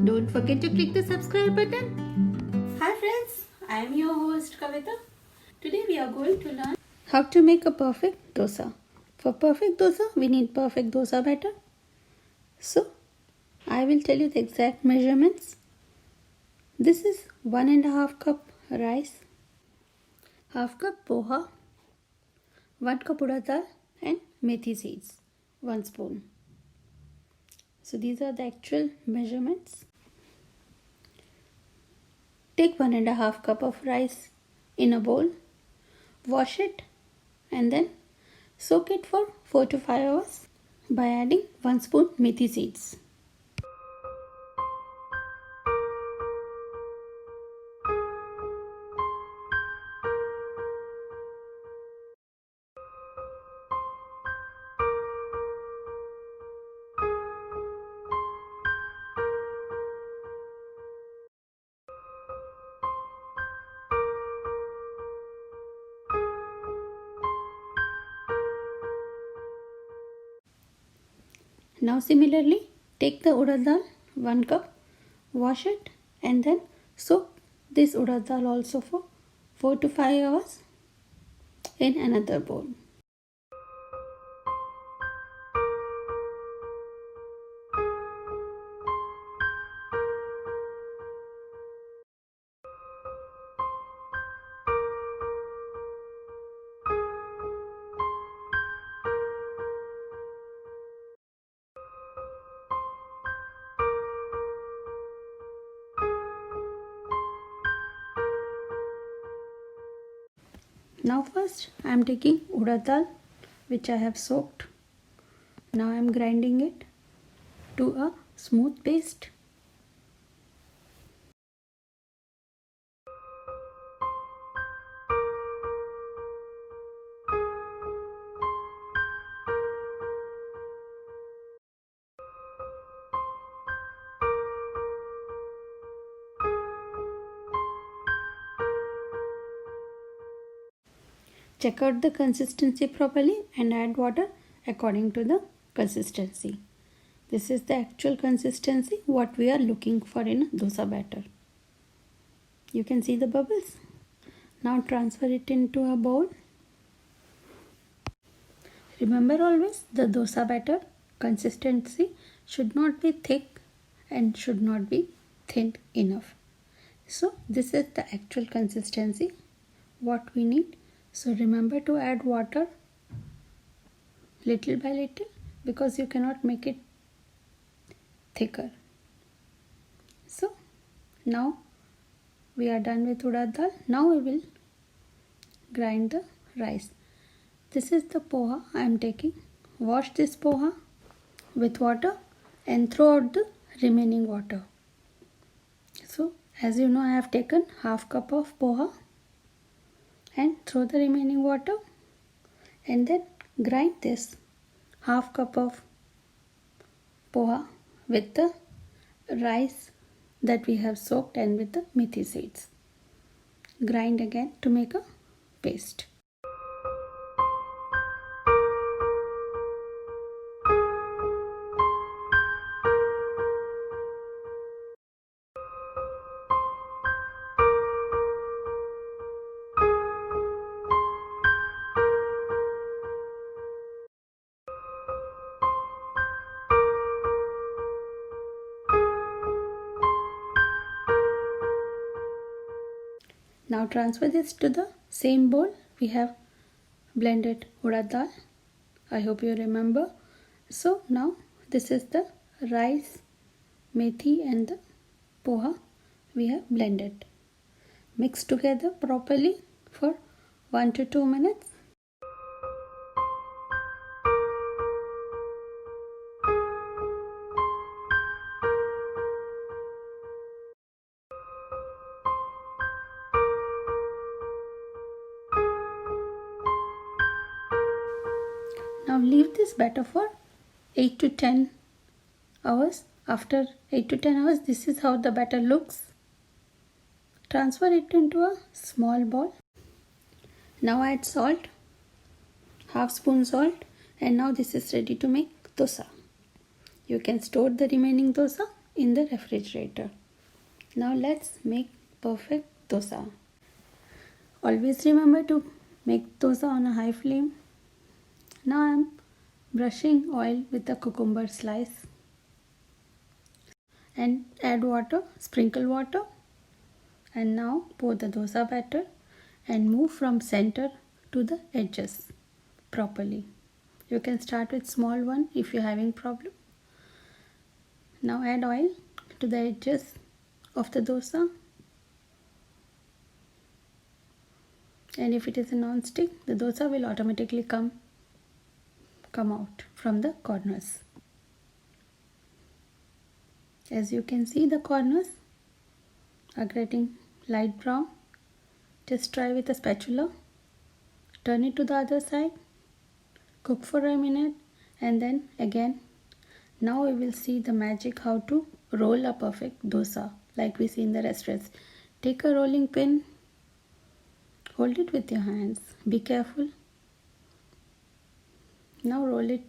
Don't forget to click the subscribe button. Hi friends, I am your host Kavita. Today we are going to learn how to make a perfect dosa. For perfect dosa, we need perfect dosa batter. So, I will tell you the exact measurements. This is 1.5 cup rice, half cup poha, 1 cup urad dal and methi seeds, 1 spoon. So these are the actual measurements. Take 1.5 cup of rice in a bowl, wash it and then soak it for 4 to 5 hours by adding 1 spoon methi seeds. Now similarly, take the urad dal 1 cup, wash it and then soak this urad dal also for 4 to 5 hours in another bowl. Now first I am taking urad dal which I have soaked. Now I am grinding it to a smooth paste. Check out the consistency properly and add water according to the consistency. This is the actual consistency what we are looking for in a dosa batter. You can see the bubbles. Now transfer it into a bowl. Remember always the dosa batter consistency should not be thick and should not be thin enough. So this is the actual consistency what we need. So remember to add water little by little because you cannot make it thicker. So now we are done with urad dal. Now we will grind the rice. This is the poha I am taking. Wash this poha with water and throw out the remaining water. So as you know, I have taken half cup of poha and throw the remaining water and then grind this half cup of poha with the rice that we have soaked and with the methi seeds. Grind again to make a paste. Now transfer this to the same bowl. We have blended urad dal. I hope you remember. So now this is the rice, methi and the poha we have blended. Mix together properly for 1 to 2 minutes. Now leave this batter for 8 to 10 hours. After 8 to 10 hours, this is how the batter looks. Transfer it into a small bowl. Now add salt, half spoon salt, and now this is ready to make dosa. You can store the remaining dosa in the refrigerator. Now let's make perfect dosa. Always remember to make dosa on a high flame. Now I am brushing oil with a cucumber slice and add water, sprinkle water, and now pour the dosa batter and move from center to the edges properly. You can start with small one if you're having problem. Now add oil to the edges of the dosa, and if it is a non-stick, the dosa will automatically come out from the corners. As you can see, the corners are getting light brown. Just try with a spatula, turn it to the other side, cook for a minute, and then again. Now we will see the magic how to roll a perfect dosa like we see in the restaurants. Take a rolling pin, hold it with your hands, be careful. Now roll it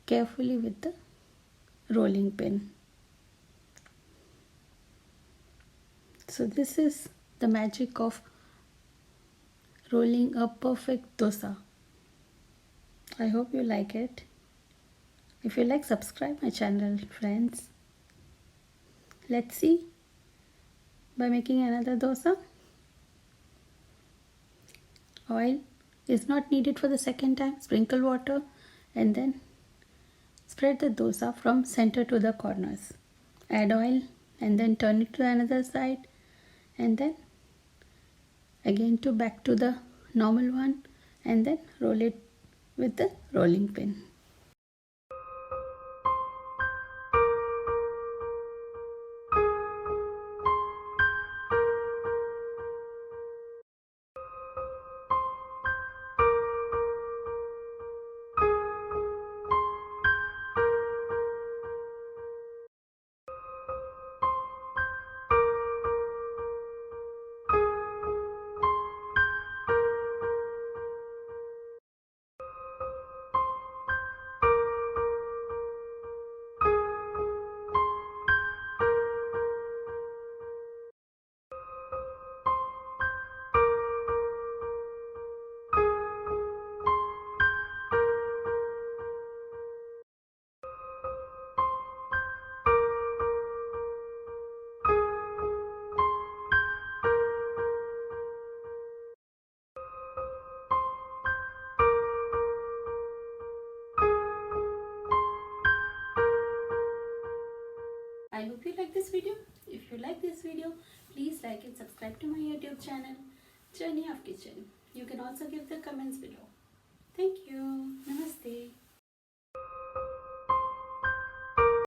carefully with the rolling pin. So this is the magic of rolling a perfect dosa. I hope you like it. If you like, subscribe my channel, friends. Let's see by making another dosa. Oil is not needed for the second time. Sprinkle water and then spread the dosa from center to the corners. Add oil and then turn it to another side, and then again to back to the normal one, and then roll it with the rolling pin. I hope you like this video. If you like this video, please like and subscribe to my YouTube channel, Journey of Kitchen. You can also give the comments below. Thank you. Namaste.